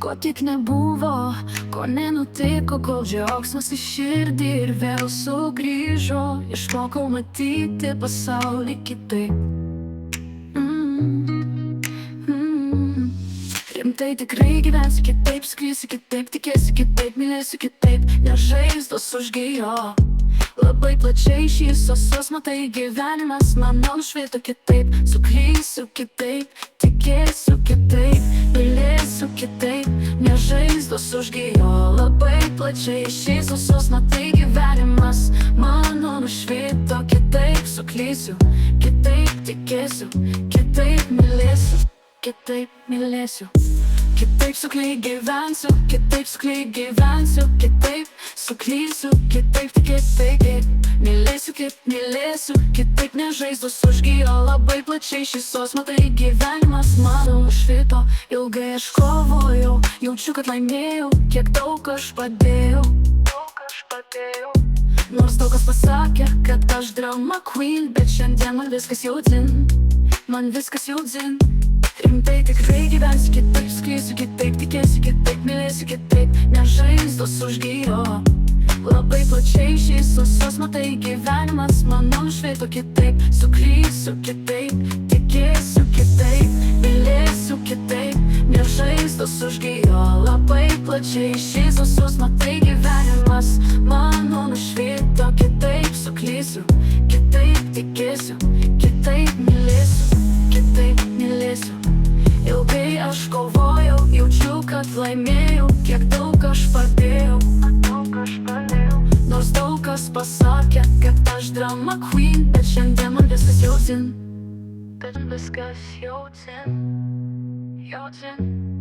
ko tik nebuvo, ko nenutiko, kol džiaugsmas į širdį ir vėl sugrįžo. Išmokau matyti pasaulį kitaip. Rimtai tikrai gyvensiu kitaip, skrisiu kitaip, tikėsiu kitaip, mylėsiu kitaip, nes žaizdos užgijo. Labai plačiai šypsosios, matai, gyvenimas mano nušvito kitaip. Suklysiu kitaip, tikėsiu kitaip, mylėsiu kitaip, nes žaizdos užgijo. Labai plačiai šypsosios, matai, gyvenimas mano nušvito kitaip. Suklysiu kitaip, tikėsiu kitaip, mylėsiu kitaip, mylėsiu kitaip, suklysiu gyvensiu, kitaip suklysiu gyvensiu, kitaip suklysiu, kitaip tikėsiu, mylėsiu kaip mylėsiu, kitaip nes žaizdos užgijo. Labai plačiai šypsos, matai, gyvenimas mano nušvito. Ilgai aš kovojau, jaučiu, kad laimėjau, kiek daug aš padėjau. Nors daug kas pasakė, kad aš drama queen, bet šiandien man viskas jau dzin, man viskas jau dzin. Rimtai tikrai gyvensiu kitaip, skrisiu kitaip, tikėsiu kitaip, mylėsiu kitaip, nes žaizdos užgijo. Labai plačiai šypsosios, matai, gyvenimas mano nušvito kitaip. Suklysiu kitaip, tikėsiu kitaip, mylėsiu kitaip, nes žaizdos užgijo. Labai plačiai šypsosios, matai, gyvenimas mano nušvito kitaip. Suklysiu kitaip, tikėsiu kitaip, mylėsiu kitaip, mylėsiu. Ilgai aš kovojau, jaučiu, kad laimėjau, kiek daug aš padėjau. Nors daug kas pasakė, kad aš drama queen, bet šiandien man viskas jau dzin. Bet viskas jau dzin, jau dzin.